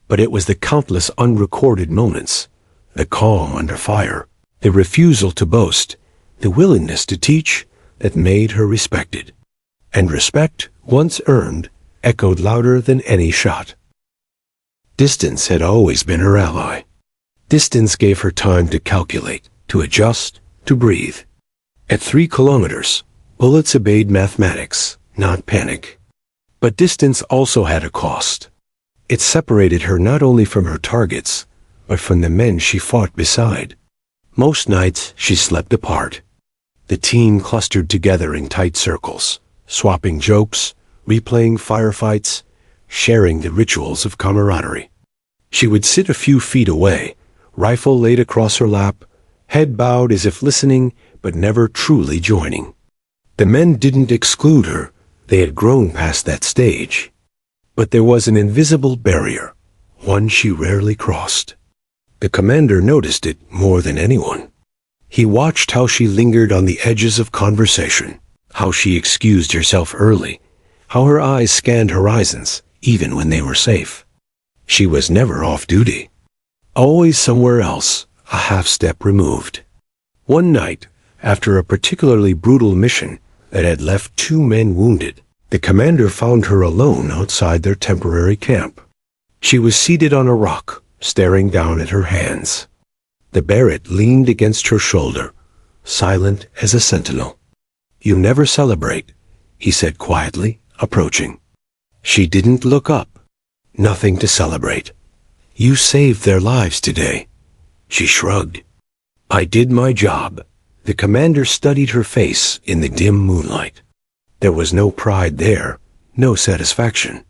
But it was the countless unrecorded moments, the calm under fire, the refusal to boast, the willingness to teach, that made her respected. And respect, once earned, echoed louder than any shot. Distance had always been her ally. Distance gave her time to calculate, to adjust, to breathe. At 3 kilometers, bullets obeyed mathematics, not panic. But distance also had a cost. It separated her not only from her targets, but from the men she fought beside. Most nights she slept apart. The team clustered together in tight circles, swapping jokes, replaying firefights, sharing the rituals of camaraderie. She would sit a few feet away, rifle laid across her lap, head bowed as if listening, but never truly joining. The men didn't exclude her. They had grown past that stage. But there was an invisible barrier, one she rarely crossed. The commander noticed it more than anyone. He watched how she lingered on the edges of conversation, how she excused herself early, how her eyes scanned horizons, even when they were safe. She was never off duty. Always somewhere else, a half-step removed. One night, after a particularly brutal mission that had left 2 men wounded, the commander found her alone outside their temporary camp. She was seated on a rock, staring down at her hands. The Barrett leaned against her shoulder, silent as a sentinel. "You never celebrate," he said quietly, approaching. She didn't look up. "Nothing to celebrate. You saved their lives today." She shrugged. "I did my job." The commander studied her face in the dim moonlight. There was no pride there, no satisfaction.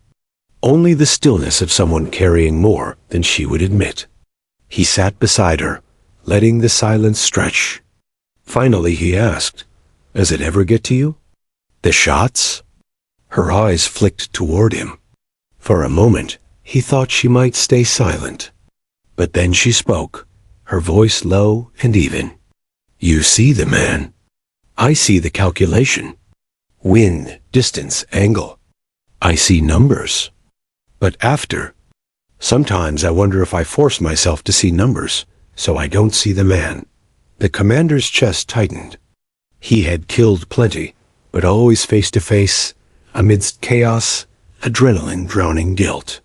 Only the stillness of someone carrying more than she would admit. He sat beside her, letting the silence stretch. Finally he asked, "Does it ever get to you? The shots?" Her eyes flicked toward him. For a moment, he thought she might stay silent. But then she spoke, her voice low and even. "You see the man. I see the calculation. Wind, distance, angle. I see numbers. But after, sometimes I wonder if I force myself to see numbers, so I don't see the man." The commander's chest tightened. He had killed plenty, but always face to face, amidst chaos, adrenaline drowning guilt.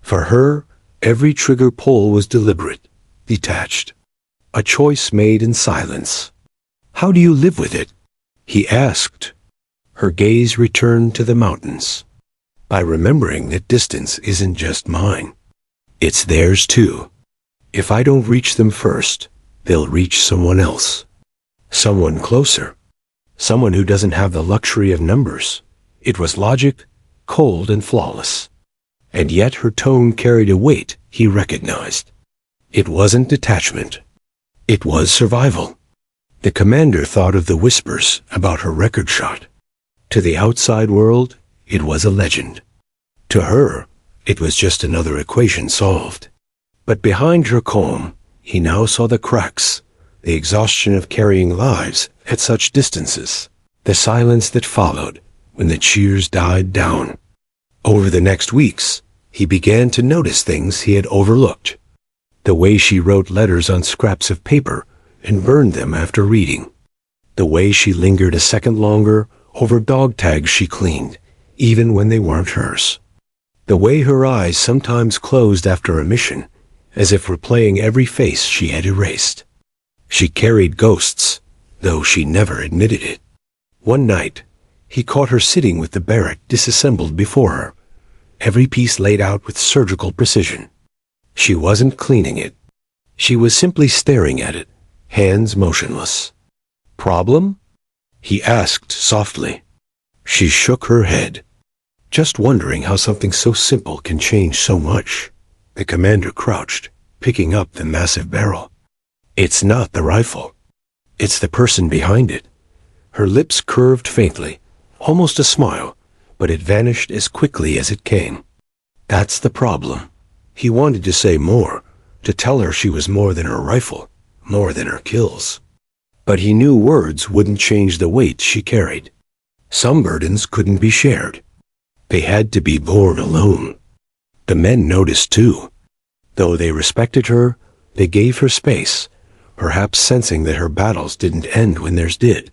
For her, every trigger pull was deliberate, detached. A choice made in silence. "How do you live with it?" he asked. Her gaze returned to the mountains. "By remembering that distance isn't just mine. It's theirs too. If I don't reach them first, they'll reach someone else. Someone closer. Someone who doesn't have the luxury of numbers." It was logic, cold and flawless. And yet her tone carried a weight he recognized. It wasn't detachment. It was survival. The commander thought of the whispers about her record shot. To the outside world, it was a legend. To her, it was just another equation solved. But behind her calm, he now saw the cracks, the exhaustion of carrying lives at such distances, the silence that followed when the cheers died down. Over the next weeks, he began to notice things he had overlooked. The way she wrote letters on scraps of paper and burned them after reading. The way she lingered a second longer over dog tags she cleaned, even when they weren't hers. The way her eyes sometimes closed after a mission, as if replaying every face she had erased. She carried ghosts, though she never admitted it. One night, he caught her sitting with the Barrett disassembled before her, every piece laid out with surgical precision. She wasn't cleaning it. She was simply staring at it, hands motionless. "Problem?" he asked softly. She shook her head, just wondering how something so simple can change so much. The commander crouched, picking up the massive barrel. "It's not the rifle. It's the person behind it." Her lips curved faintly, almost a smile, but it vanished as quickly as it came. "That's the problem." He wanted to say more, to tell her she was more than her rifle, more than her kills. But he knew words wouldn't change the weight she carried. Some burdens couldn't be shared. They had to be borne alone. The men noticed too. Though they respected her, they gave her space, perhaps sensing that her battles didn't end when theirs did.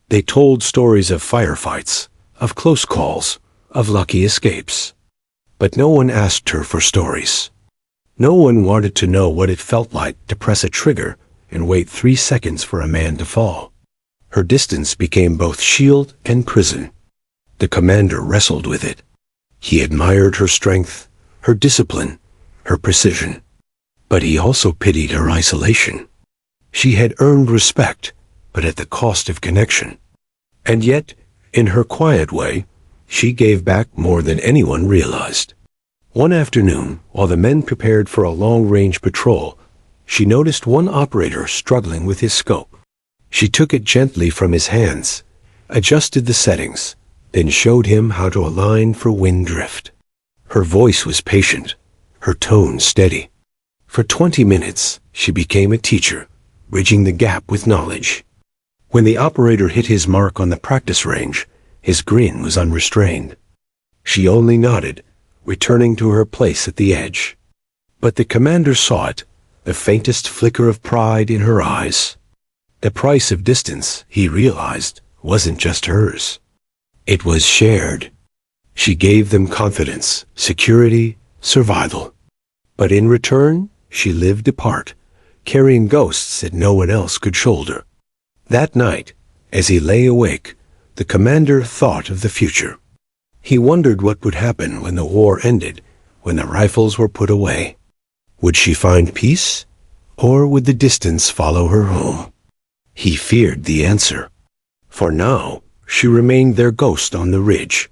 They told stories of firefights, of close calls, of lucky escapes. But no one asked her for stories. No one wanted to know what it felt like to press a trigger and wait 3 seconds for a man to fall. Her distance became both shield and prison. The commander wrestled with it. He admired her strength, her discipline, her precision. But he also pitied her isolation. She had earned respect, but at the cost of connection. And yet, in her quiet way, she gave back more than anyone realized. One afternoon, while the men prepared for a long-range patrol, she noticed one operator struggling with his scope. She took it gently from his hands, adjusted the settings, then showed him how to align for wind drift. Her voice was patient, her tone steady. For 20 minutes, she became a teacher, bridging the gap with knowledge. When the operator hit his mark on the practice range, his grin was unrestrained. She only nodded, returning to her place at the edge. But the commander saw it, the faintest flicker of pride in her eyes. The price of distance, he realized, wasn't just hers. It was shared. She gave them confidence, security, survival. But in return, she lived apart, carrying ghosts that no one else could shoulder. That night, as he lay awake, the commander thought of the future. He wondered what would happen when the war ended, when the rifles were put away. Would she find peace, or would the distance follow her home? He feared the answer. For now, she remained their ghost on the ridge,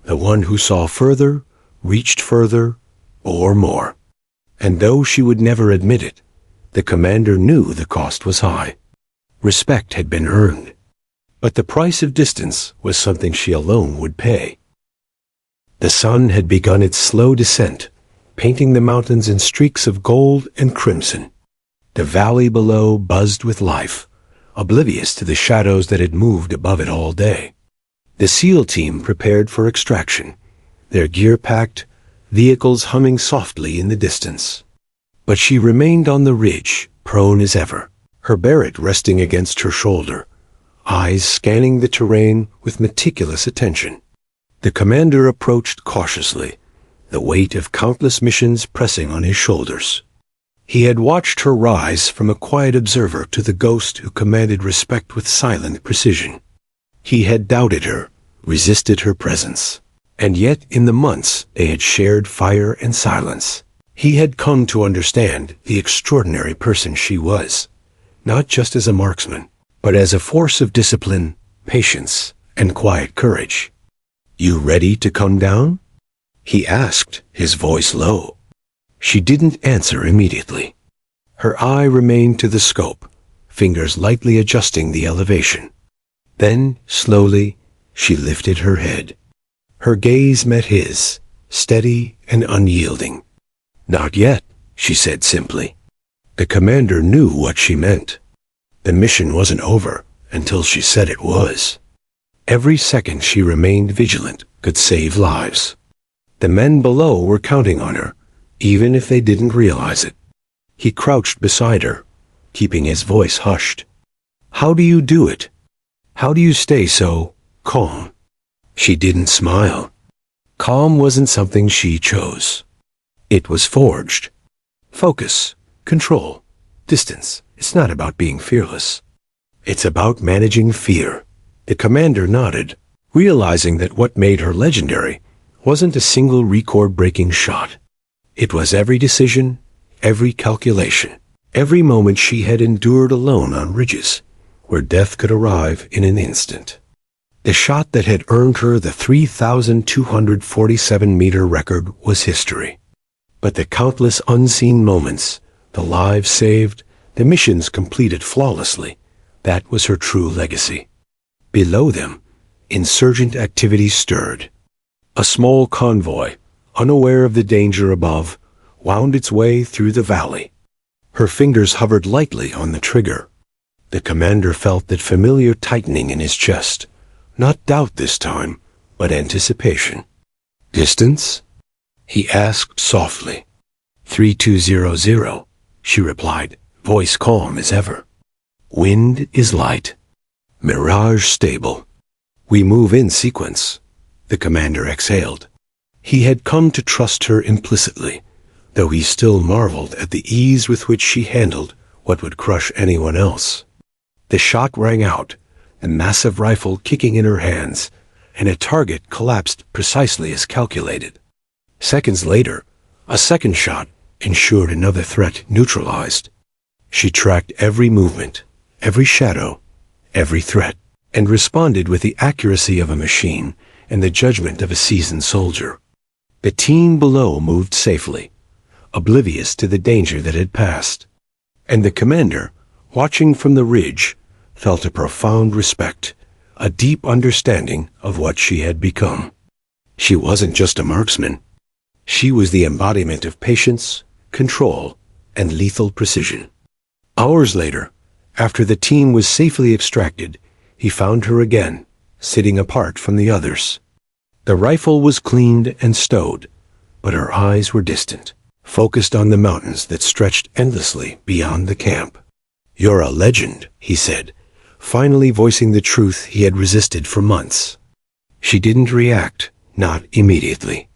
the one who saw further, reached further, or more. And though she would never admit it, the commander knew the cost was high. Respect had been earned. But the price of distance was something she alone would pay. The sun had begun its slow descent, painting the mountains in streaks of gold and crimson. The valley below buzzed with life, oblivious to the shadows that had moved above it all day. The SEAL team prepared for extraction, their gear packed, vehicles humming softly in the distance. But she remained on the ridge, prone as ever, her Barrett resting against her shoulder, eyes scanning the terrain with meticulous attention. The commander approached cautiously, the weight of countless missions pressing on his shoulders. He had watched her rise from a quiet observer to the ghost who commanded respect with silent precision. He had doubted her, resisted her presence. And yet, in the months they had shared fire and silence, he had come to understand the extraordinary person she was, not just as a marksman, but as a force of discipline, patience, and quiet courage. "You ready to come down?" he asked, his voice low. She didn't answer immediately. Her eye remained to the scope, fingers lightly adjusting the elevation. Then, slowly, she lifted her head. Her gaze met his, steady and unyielding. "Not yet," she said simply. The commander knew what she meant. The mission wasn't over until she said it was. Every second she remained vigilant could save lives. The men below were counting on her, even if they didn't realize it. He crouched beside her, keeping his voice hushed. "How do you do it? How do you stay so calm?" She didn't smile. Calm wasn't something she chose. It was forged. Focus, control, distance. It's not about being fearless. It's about managing fear. The commander nodded, realizing that what made her legendary wasn't a single record-breaking shot. It was every decision, every calculation, every moment she had endured alone on ridges, where death could arrive in an instant. The shot that had earned her the 3,247-meter record was history. But the countless unseen moments, the lives saved, the missions completed flawlessly, that was her true legacy. Below them, insurgent activity stirred. A small convoy, unaware of the danger above, wound its way through the valley. Her fingers hovered lightly on the trigger. The commander felt that familiar tightening in his chest. Not doubt this time, but anticipation. "Distance?" he asked softly. 3200, she replied, voice calm as ever. "Wind is light. Mirage stable. We move in sequence," the commander exhaled. He had come to trust her implicitly, though he still marveled at the ease with which she handled what would crush anyone else. The shot rang out, a massive rifle kicking in her hands, and a target collapsed precisely as calculated. Seconds later, a second shot ensured another threat neutralized. She tracked every movement, every shadow, every threat, and responded with the accuracy of a machine and the judgment of a seasoned soldier. The team below moved safely, oblivious to the danger that had passed. And the commander, watching from the ridge, felt a profound respect, a deep understanding of what she had become. She wasn't just a marksman. She was the embodiment of patience, control, and lethal precision. Hours later, after the team was safely extracted, he found her again, sitting apart from the others. The rifle was cleaned and stowed, but her eyes were distant, focused on the mountains that stretched endlessly beyond the camp. "You're a legend," he said, finally voicing the truth he had resisted for months. She didn't react, not immediately.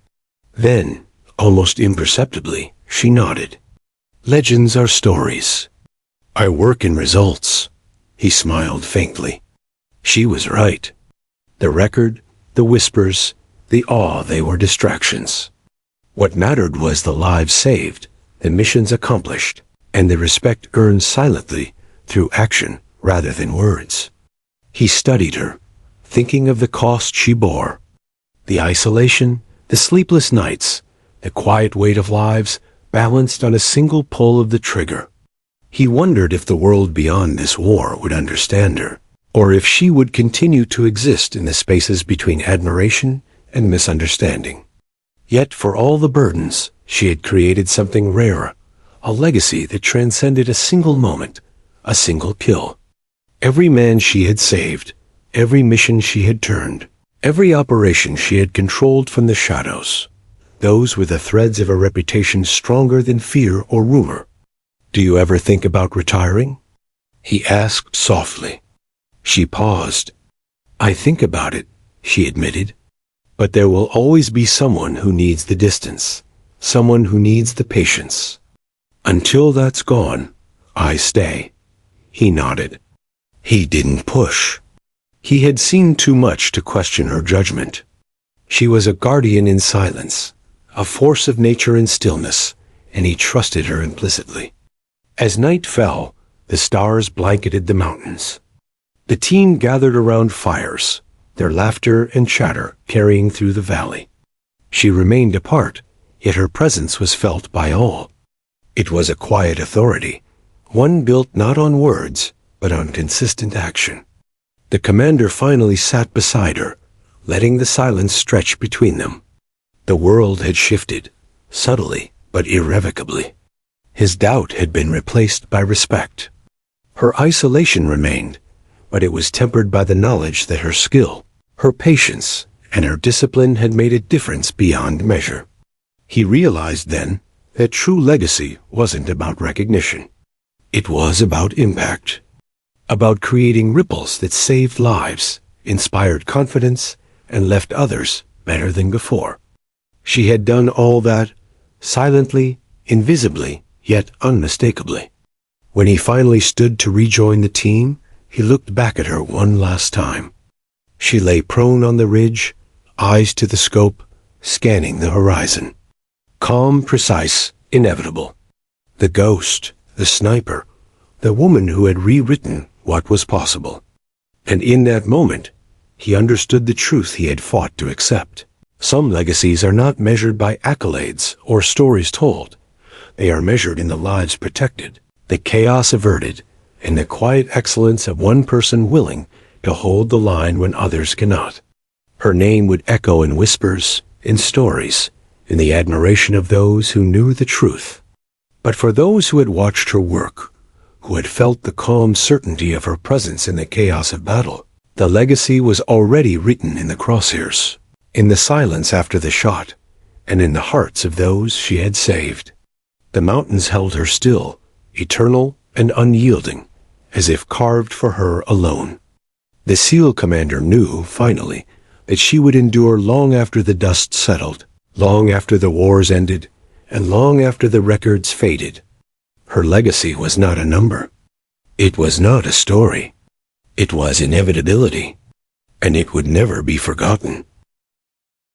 Then, almost imperceptibly, she nodded. "Legends are stories. I work in results. He smiled faintly. She was right. The record, the whispers, the awe, they were distractions. What mattered was the lives saved, the missions accomplished, and the respect earned silently through action rather than words. He studied her, thinking of the cost she bore. The isolation, the sleepless nights, the quiet weight of lives balanced on a single pull of the trigger. He wondered if the world beyond this war would understand her, or if she would continue to exist in the spaces between admiration and misunderstanding. Yet for all the burdens, she had created something rare, a legacy that transcended a single moment, a single kill. Every man she had saved, every mission she had turned, every operation she had controlled from the shadows, those were the threads of a reputation stronger than fear or rumor. Do you ever think about retiring? He asked softly. She paused. I think about it, she admitted. But there will always be someone who needs the distance, someone who needs the patience. Until that's gone, I stay. He nodded. He didn't push. He had seen too much to question her judgment. She was a guardian in silence, a force of nature in stillness, and he trusted her implicitly. As night fell, the stars blanketed the mountains. The team gathered around fires, their laughter and chatter carrying through the valley. She remained apart, yet her presence was felt by all. It was a quiet authority, one built not on words, but on consistent action. The commander finally sat beside her, letting the silence stretch between them. The world had shifted, subtly but irrevocably. His doubt had been replaced by respect. Her isolation remained, but it was tempered by the knowledge that her skill, her patience, and her discipline had made a difference beyond measure. He realized then that true legacy wasn't about recognition. It was about impact, about creating ripples that saved lives, inspired confidence, and left others better than before. She had done all that, silently, invisibly, yet unmistakably. When he finally stood to rejoin the team, he looked back at her one last time. She lay prone on the ridge, eyes to the scope, scanning the horizon. Calm, precise, inevitable. The ghost, the sniper, the woman who had rewritten what was possible. And in that moment, he understood the truth he had fought to accept. Some legacies are not measured by accolades or stories told. They are measured in the lives protected, the chaos averted, and the quiet excellence of one person willing to hold the line when others cannot. Her name would echo in whispers, in stories, in the admiration of those who knew the truth. But for those who had watched her work, who had felt the calm certainty of her presence in the chaos of battle, the legacy was already written in the crosshairs, in the silence after the shot, and in the hearts of those she had saved. The mountains held her still, eternal and unyielding, as if carved for her alone. The SEAL commander knew, finally, that she would endure long after the dust settled, long after the wars ended, and long after the records faded. Her legacy was not a number. It was not a story. It was inevitability, and it would never be forgotten.